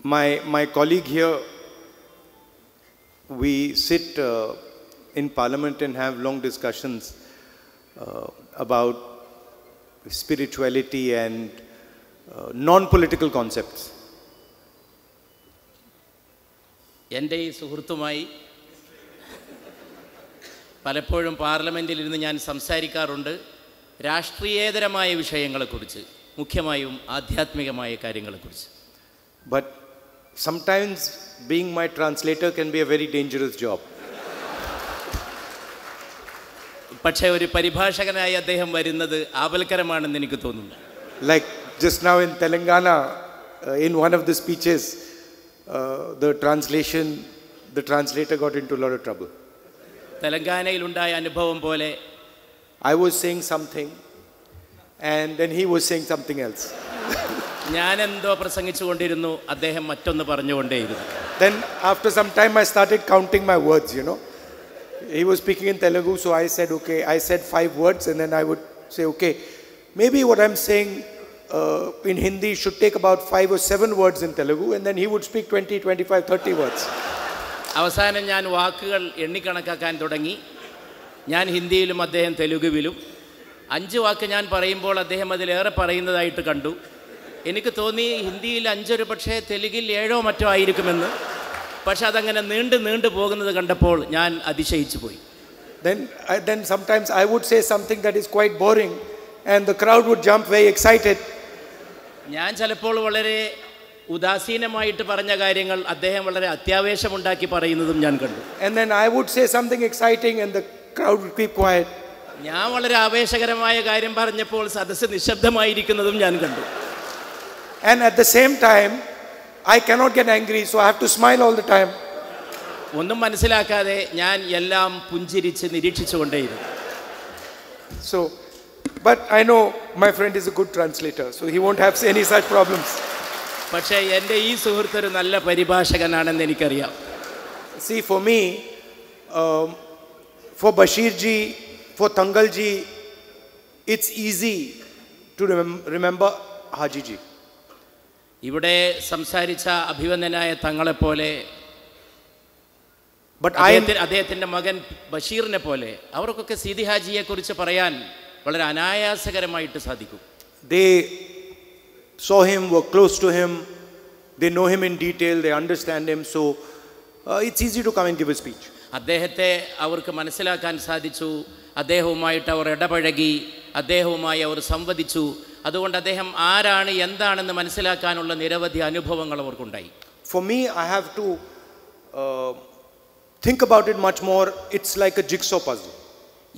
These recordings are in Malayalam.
My colleague here, we sit in Parliament and have long discussions about spirituality and non-political concepts. എൻ്റെ ഈ സുഹൃത്തുമായി പലപ്പോഴും പാർലമെൻറ്റിൽ ഇരുന്ന് ഞാൻ സംസാരിക്കാറുണ്ട് രാഷ്ട്രീയേതരമായ വിഷയങ്ങളെക്കുറിച്ച്, മുഖ്യമായും ആധ്യാത്മികമായ കാര്യങ്ങളെക്കുറിച്ച്. But sometimes being my translator can be a very dangerous job. പക്ഷേ ഒരു പരിഭാഷകനായി അദ്ദേഹം വരുന്നത് ആപൽക്കരമാണെന്ന് എനിക്ക് തോന്നുന്നു. Like just now in Telangana, in one of the speeches, the translator got into a lot of trouble. തെലങ്കാനയിലുണ്ടായ അനുഭവം പോലെ I was saying something and then he was saying something else. ഞാൻ എന്തോ പ്രസംഗിച്ചുകൊണ്ടിരുന്നു, അദ്ദേഹം മറ്റൊന്ന് പറഞ്ഞുകൊണ്ടേയിരുന്നു. Then after some time I started counting my words, you know. He was speaking in Telugu, so I said, okay, I said 5 words and then I would say, okay, maybe what I'm saying in Hindi should take about 5 or 7 words in Telugu, and then he would speak 20, 25, 30 words. അവസാനം ഞാൻ വാക്കുകൾ എണ്ണിക്കണക്കാക്കാൻ തുടങ്ങി. ഞാൻ ഹിന്ദിയിലും അദ്ദേഹം തെലുഗുവിലും. 5 വാക്ക് ഞാൻ പറയുമ്പോൾ അദ്ദേഹം അതിലേറെ പറയുന്നതായിട്ട് കണ്ടു. എനിക്ക് തോന്നി ഹിന്ദിയിൽ 5 പക്ഷേ തെലുങ്കിൽ 7 മറ്റോ ആയിരിക്കുമെന്ന്. പക്ഷെ അതങ്ങനെ നീണ്ടു പോകുന്നത് കണ്ടപ്പോൾ ഞാൻ അതിശയിച്ചു പോയി. Then sometimes I would say something that is quite boring and the crowd would jump very excited. ഞാൻ ചിലപ്പോൾ വളരെ ഉദാസീനമായിട്ട് പറഞ്ഞ കാര്യങ്ങൾ അദ്ദേഹം വളരെ അത്യാവേശമുണ്ടാക്കി പറയുന്നതും ഞാൻ കണ്ടു. And then I would say something exciting and the crowd would keep quiet. ഞാൻ വളരെ ആവേശകരമായ കാര്യം പറഞ്ഞപ്പോൾ സദസ്സ് നിശബ്ദമായിരിക്കുന്നതും ഞാൻ കണ്ടു. And at the same time I cannot get angry, so I have to smile all the time. ഒന്നും മനസ്സിലാക്കാതെ ഞാൻ എല്ലാം പുഞ്ചിരിച്ച് നിരീക്ഷിച്ചുകൊണ്ടേയിരുന്നു. So, but I know my friend is a good translator, so he won't have any such problems. പക്ഷേ എൻ്റെ ഈ സുഹൃത്ത് ഒരു നല്ല പരിഭാഷകനാണെന്ന് എനിക്കറിയാം. See, for me, for Bashir ji, for Tangal ji, it's easy to remember Haji ji. ഇവിടെ സംസാരിച്ച അഭിവന്ദനായ തങ്ങളെപ്പോലെ, അദ്ദേഹത്തിൻ്റെ മകൻ ബഷീറിനെ പോലെ അവർക്കൊക്കെ സീതി ഹാജിയെ കുറിച്ച് പറയാൻ വളരെ അനായാസകരമായിട്ട് സാധിക്കും. They saw him, were close to him, they know him in detail, they understand him, so it's easy to come and give a speech. അദ്ദേഹത്തെ അവർക്ക് മനസ്സിലാക്കാൻ സാധിച്ചു, അദ്ദേഹവുമായിട്ട് അവർ ഇടപഴകി, അദ്ദേഹവുമായി അവർ സംവദിച്ചു. അതുകൊണ്ട് അദ്ദേഹം ആരാണ് എന്താണെന്ന് മനസ്സിലാക്കാനുള്ള നിരവധി അനുഭവങ്ങൾ അവർക്കുണ്ടായി. For me, I have to think about it much more. It's like a jigsaw puzzle.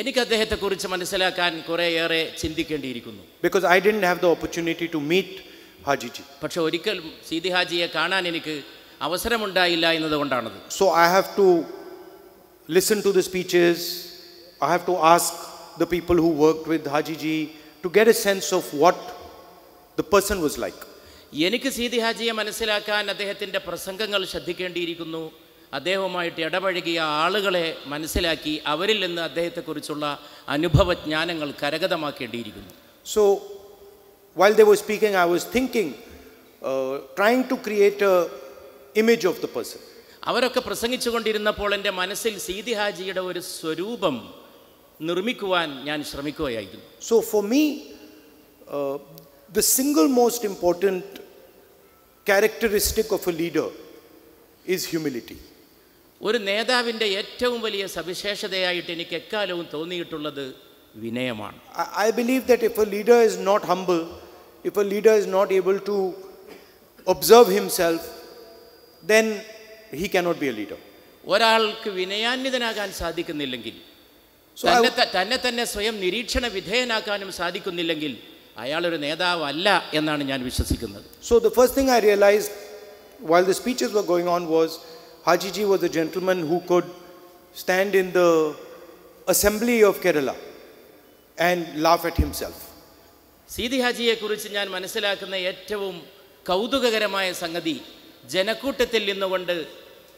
എനിക്ക് അദ്ദേഹത്തെക്കുറിച്ച് മനസ്സിലാക്കാൻ കുറേയേറെ ചിന്തിക്കേണ്ടിയിരിക്കുന്നു. Because I didn't have the opportunity to meet Haji ji. പക്ഷെ ഒരിക്കൽ സീതി ഹാജിയെ കാണാൻ എനിക്ക് അവസരമുണ്ടായില്ല എന്നതുകൊണ്ടാണത്. So I have to listen to the speeches. I have to ask the people who worked with Haji ji to get a sense of what the person was like. എനിക്ക് സീതി ഹാജിയെ മനസ്സിലാക്കാൻ അദ്ദേഹത്തിൻ്റെ പ്രസംഗങ്ങൾ ശ്രദ്ധിക്കേണ്ടിയിരിക്കുന്നു. അദ്ദേഹവുമായിട്ട് ഇടപഴകിയ ആളുകളെ മനസ്സിലാക്കി അവരിൽ നിന്ന് അദ്ദേഹത്തെക്കുറിച്ചുള്ള അനുഭവജ്ഞാനങ്ങൾ കരഗതമാക്കേണ്ടിയിരിക്കുന്നു. So while they were speaking, I was thinking, trying to create a image of the person. അവരൊക്കെ പ്രസംഗിച്ചുകൊണ്ടിരുന്നപ്പോൾ എൻ്റെ മനസ്സിൽ സീതി ഹാജിയുടെ ഒരു സ്വരൂപം നിർമ്മിക്കുവാൻ ഞാൻ ശ്രമിക്കുകയായിരുന്നു. So for me, the single most important characteristic of a leader is humility. ഒരു നേതാവിൻ്റെ ഏറ്റവും വലിയ സവിശേഷതയായിട്ട് എനിക്ക് എക്കാലവും തോന്നിയിട്ടുള്ളത് വിനയമാണ്. I believe that if a leader is not humble, if a leader is not able to observe himself, then he cannot be a leader. ഒരാൾക്ക് വിനയാന്വിതനാകാൻ സാധിക്കുന്നില്ലെങ്കിൽ, തന്നെ സ്വയം നിരീക്ഷണ വിധേയനാക്കാനും സാധിക്കുന്നില്ലെങ്കിൽ അയാളൊരു നേതാവല്ല എന്നാണ് ഞാൻ വിശ്വസിക്കുന്നത്. So the first thing I realized while the speeches were going on was Haji ji was a gentleman who could stand in the assembly of Kerala and laugh at himself. Seethi ഹാജിയെ കുറിച്ച് ഞാൻ മനസ്സിലാക്കുന്ന ഏറ്റവും കൗതുകകരമായ സംഗതി ജനക്കൂട്ടത്തിൽ നിന്നുകൊണ്ട്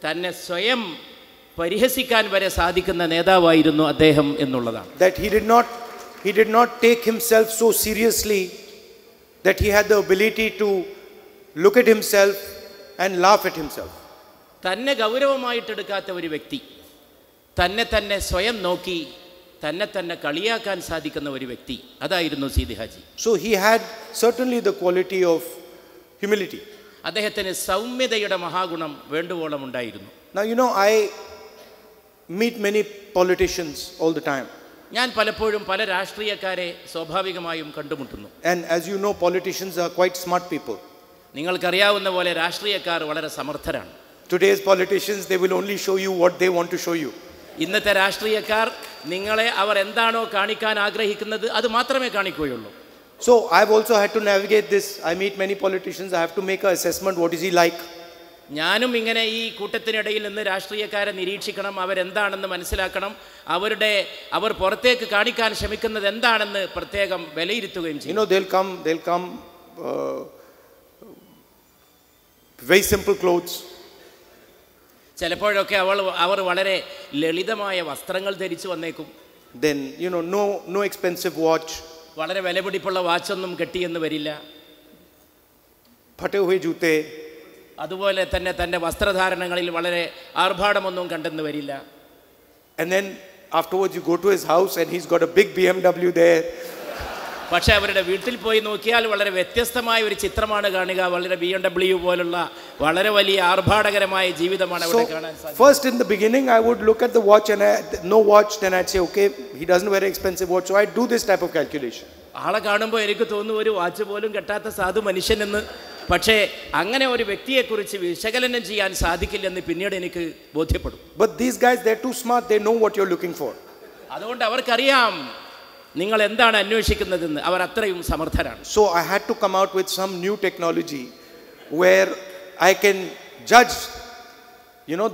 തന്നെ സ്വയം പരിഹസിക്കാൻ വരെ സാധിക്കുന്ന നേതാവായിരുന്നു അദ്ദേഹം എന്നുള്ളതാണ്. That he did not take himself so seriously that he had the ability to look at himself and laugh at himself. തന്നെ ഗൗരവമായിട്ടെടുക്കാത്ത ഒരു വ്യക്തി, തന്നെ തന്നെ സ്വയം നോക്കി തന്നെ തന്നെ കളിയാക്കാൻ സാധിക്കുന്ന ഒരു വ്യക്തി, അതായിരുന്നു Seethi Haji. So he had certainly the quality of humility. അദ്ദേഹത്തിന് സൗമ്യതയുടെ മഹാഗുണം വേണ്ടുവോളം ഉണ്ടായിരുന്നു. Now I meet many politicians all the time. ഞാൻ പലപ്പോഴും പല രാഷ്ട്രീയക്കാരെ സ്വാഭാവികമായും കണ്ടുമുട്ടുന്നു. And as you know, politicians are quite smart people. നിങ്ങൾക്കറിയാവുന്ന പോലെ രാഷ്ട്രീയക്കാർ വളരെ സമർത്ഥരാണ്. Today's politicians, they will only show you what they want to show you. ഇന്നത്തെ രാഷ്ട്രീയക്കാർ നിങ്ങളെ അവർ എന്താണോ കാണിക്കാൻ ആഗ്രഹിക്കുന്നത് അത് മാത്രമേ കാണിക്കുകയുള്ളൂ. So I've also had to navigate this. I meet many politicians. I have to make an assessment. What is he like? ഞാനും ഇങ്ങനെ ഈ കൂട്ടത്തിനിടയിൽ നിന്ന് രാഷ്ട്രീയക്കാരെ നിരീക്ഷിക്കണം, അവരെന്താണെന്ന് മനസ്സിലാക്കണം, അവർ പുറത്തേക്ക് കാണിക്കാൻ ശ്രമിക്കുന്നത് എന്താണെന്ന് പ്രത്യേകം വിലയിരുത്തുകയും ചെയ്യും. They'll come very simple clothes. ചിലപ്പോഴൊക്കെ അവർ വളരെ ലളിതമായ വസ്ത്രങ്ങൾ ധരിച്ചു വന്നേക്കും. Then no expensive watch. വളരെ വിലപിടിപ്പുള്ള വാച്ചൊന്നും കെട്ടിയെന്ന് വരില്ല. ഫटे हुए जूते. അതുപോലെ തന്നെ തൻ്റെ വസ്ത്രധാരണങ്ങളിൽ വളരെ ആർഭാടമൊന്നും കണ്ടെന്ന് വരില്ല. And then afterwards you go to his house and he's got a big BMW there. പക്ഷേ അവരുടെ വീട്ടിൽ പോയി നോക്കിയാൽ വളരെ വ്യത്യസ്തമായ ഒരു ചിത്രമാണ് കാണുക. വളരെ BMW പോലുള്ള വളരെ വലിയ ആർഭാടകരമായ ജീവിതമാണ് അവിടെ കാണാൻ സാധിക്കുക. First in the beginning I would look at the watch and no watch, then I'd say okay, he doesn't wear an expensive watch, so I do this type of calculation. ആളെ കാണുമ്പോൾ എനിക്ക് തോന്നുന്നു ഒരു വാച്ച് പോലും കെട്ടാത്ത സാധു മനുഷ്യനെന്ന്. പക്ഷേ അങ്ങനെ ഒരു വ്യക്തിയെക്കുറിച്ച് വിശകലനം ചെയ്യാൻ സാധിക്കില്ലെന്ന് പിന്നീട് എനിക്ക് ബോധ്യപ്പെടും. But these guys, they're too smart, they know what you're looking for. അതുകൊണ്ട് അവർക്കറിയാം നിങ്ങൾ എന്താണ് അന്വേഷിക്കുന്നതെന്ന്. അവർ അത്രയും സമർത്ഥരാണ്. So I had to come out with some new technology where I can judge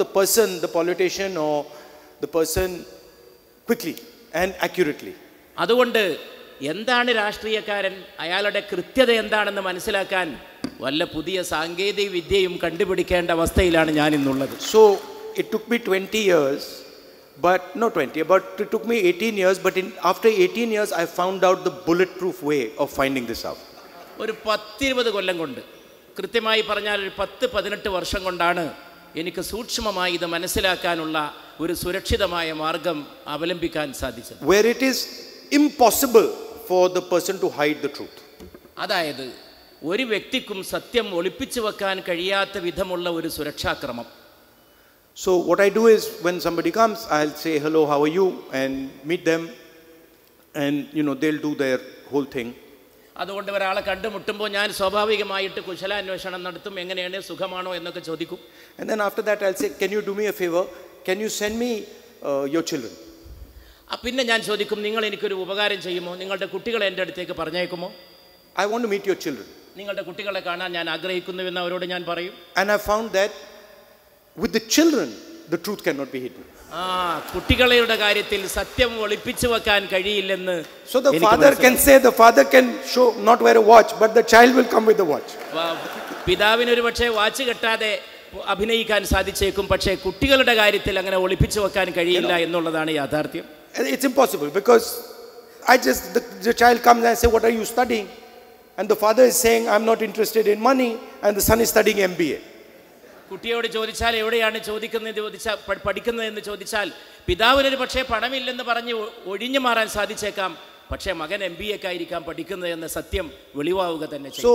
the person, the politician or the person quickly and accurately. അതുകൊണ്ട് എന്താണ് രാഷ്ട്രീയക്കാരൻ, അയാളുടെ കൃത്യത എന്താണെന്ന് മനസ്സിലാക്കാൻ വല്ല പുതിയ സാങ്കേതിക വിദ്യയും കണ്ടുപിടിക്കേണ്ട അവസ്ഥയിലാണ് ഞാൻ ഇന്നുള്ളത്. So it took me 20 years, but it took me 18 years, but after 18 years I found out the bulletproof way of finding this out. ഒരു 10-20 കൊല്ലം കൊണ്ട്, കൃത്യമായി പറഞ്ഞാൽ ഒരു 10-18 വർഷം കൊണ്ടാണ് എനിക്ക് സൂക്ഷ്മമായി ഇത് മനസ്സിലാക്കാനുള്ള ഒരു സുരക്ഷിതമായ മാർഗം അവലംബിക്കാൻ സാധിച്ചത്. Where it is impossible for the person to hide the truth. അതായത് ഒരു വ്യക്തിക്കും സത്യം ഒളിപ്പിച്ചു വെക്കാൻ കഴിയാത്ത വിധമുള്ള ഒരു സുരക്ഷാക്രമം. So what I do is when somebody comes, I'll say hello, how are you, and meet them, and they'll do their whole thing. അതുകൊണ്ട് ഒരാളെ കണ്ടുമുട്ടുമ്പോൾ ഞാൻ സ്വാഭാവികമായിട്ട് കുശലാന്വേഷണം നടത്തും, എങ്ങനെയാണ്, സുഖമാണോ എന്നൊക്കെ ചോദിക്കും. And then after that I'll say, can you do me a favor, can you send me your children? പിന്നെ ഞാൻ ചോദിക്കും, നിങ്ങൾ എനിക്കൊരു ഉപകാരം ചെയ്യുമോ, നിങ്ങളുടെ കുട്ടികളെ എൻ്റെ അടുത്തേക്ക് പറഞ്ഞേക്കുമോ? I want to meet your children. നിങ്ങളുടെ കുട്ടികളെ കാണാൻ ഞാൻ ആഗ്രഹിക്കുന്നുവെന്ന് അവരോട് ഞാൻ പറയും. And I found that with the children the truth cannot be hidden. കുട്ടികളുടെ കാര്യത്തിൽ സത്യം ഒളിപ്പിച്ചു വെക്കാൻ കഴിയില്ലെന്ന്. So the father can say, the father can show not wear a watch, but the child will come with the watch. പിതാവിന് ഒരു പക്ഷേ വാച്ച് കെട്ടാതെ അഭിനയിക്കാൻ സാധിച്ചേക്കും, പക്ഷേ കുട്ടികളുടെ കാര്യത്തിൽ അങ്ങനെ ഒളിപ്പിച്ചു വെക്കാൻ കഴിയില്ല എന്നുള്ളതാണ് യാഥാർത്ഥ്യം. It's impossible because the child comes and I say, what are you studying? And the father is saying, I'm not interested in money, and the son is studying MBA. കുട്ടിയോട് ചോദിച്ചാൽ എവിടെയാണ് പഠിക്കുന്നതെന്ന് ചോദിച്ചാൽ പിതാവിനൊരു പക്ഷേ പണമില്ലെന്ന് പറഞ്ഞ് ഒഴിഞ്ഞു മാറാൻ സാധിച്ചേക്കാം, പക്ഷേ മകൻ MBAക്കായിരിക്കാം പഠിക്കുന്നത് എന്ന സത്യം വെളിവാവുക തന്നെ ചെയ്യും. So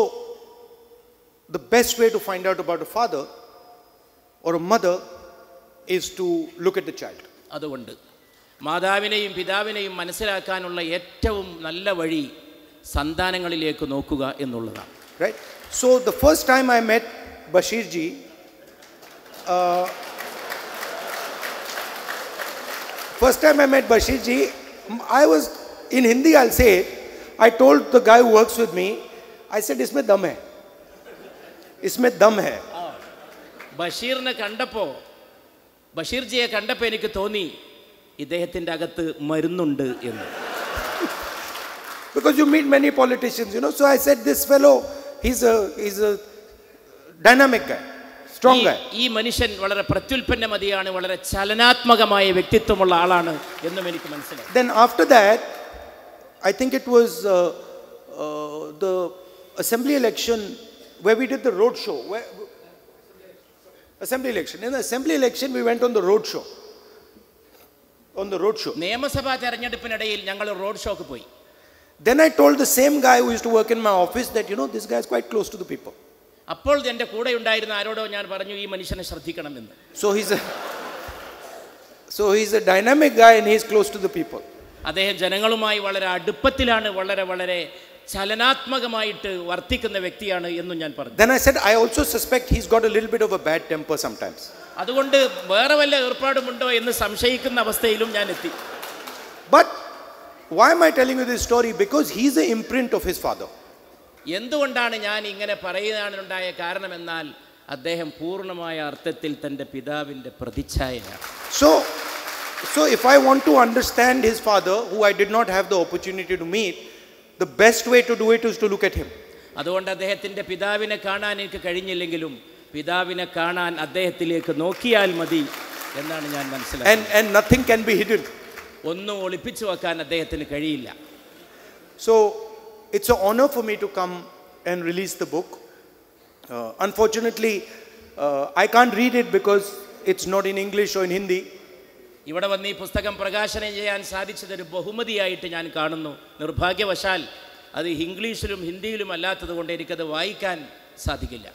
the best way to find out about a father or a mother is to look at the child. അതുകൊണ്ട് മാതാവിനെയും പിതാവിനെയും മനസ്സിലാക്കാനുള്ള ഏറ്റവും നല്ല വഴി സന്താനങ്ങളിലേക്ക് നോക്കുക എന്നുള്ളതാണ്. Right? So the first time I met Bashir ji, I was in Hindi, I'll say it. I told the guy who works with me, I said, isme dam hai. ബഷീർജിയെ കണ്ടപ്പോൾ എനിക്ക് തോന്നി ഇദ്ദേഹത്തിൻ്റെ അകത്ത് മരുന്നുണ്ട് എന്ന്. Because you meet many politicians, so I said, this fellow, he's a dynamic guy, strong guy. ഈ മനുഷ്യൻ വളരെ പ്രത്യുൽപ്പന്നമതിയാണ്, വളരെ ചലനാത്മകമായ വ്യക്തിത്വമുള്ള ആളാണ് എന്നും എനിക്ക് മനസ്സിലായി. Then after that, I think it was the assembly election where we did the road show. Assembly election. In the assembly election, we went on the road show. On the road show. നിയമസഭാ തെരഞ്ഞെടുപ്പിനിടയിൽ ഞങ്ങൾ റോഡ് ഷോക്ക് പോയി. Then I told the same guy who used to work in my office that, this guy is quite close to the people. അപ്പോൾ എൻ്റെ കൂടെ ഉണ്ടായിരുന്ന ആരോടോ ഞാൻ പറഞ്ഞു ഈ മനുഷ്യനെ ശ്രദ്ധിക്കണമെന്ന്. So he's a dynamic guy and he's close to the people. അദ്ദേഹം ജനങ്ങളുമായി വളരെ അടുപ്പത്തിലാണ്, വളരെ വളരെ ചലനാത്മകമായിട്ട് വർത്തിക്കുന്ന വ്യക്തിയാണ് എന്നും ഞാൻ പറഞ്ഞു. Then I said, I also suspect he's got a little bit of a bad temper sometimes. അതുകൊണ്ട് വേറെ വല്ല ഏർപ്പാടുമുണ്ടോ എന്ന് സംശയിക്കുന്ന അവസ്ഥയിലും ഞാൻ എത്തി. But why am I telling you this story? Because he's the imprint of his father. എന്തുകൊണ്ടാണ് ഞാൻ ഇങ്ങനെ പറയാനുണ്ടായ കാരണം എന്നാൽ അദ്ദേഹം പൂർണ്ണമായ അർത്ഥത്തിൽ തൻ്റെ പിതാവിൻ്റെ പ്രതിച്ഛായയാണ്. So if I want to understand his father, who I did not have the opportunity to meet, the best way to do it is to look at him. അതുകൊണ്ട് അദ്ദേഹത്തിൻ്റെ പിതാവിനെ കാണാൻ എനിക്ക് കഴിഞ്ഞില്ലെങ്കിലും പിതാവിനെ കാണാൻ അദ്ദേഹത്തിലേക്ക് നോക്കിയാൽ മതി എന്നാണ് ഞാൻ മനസ്സിലാക്കുന്നത്. And nothing can be hidden. ഒന്നും ഒളിപ്പിച്ചു വെക്കാൻ അദ്ദേഹത്തിന് കഴിയില്ല. So it's an honor for me to come and release the book. Unfortunately, I can't read it because it's not in English or in Hindi. ഇവിടെ വന്ന് ഈ പുസ്തകം പ്രകാശനം ചെയ്യാൻ സാധിച്ചതൊരു ബഹുമതിയായിട്ട് ഞാൻ കാണുന്നു. നിർഭാഗ്യവശാൽ അത് ഇംഗ്ലീഷിലും ഹിന്ദിയിലും അല്ലാത്തത് കൊണ്ട് എനിക്കത് വായിക്കാൻ സാധിക്കില്ല.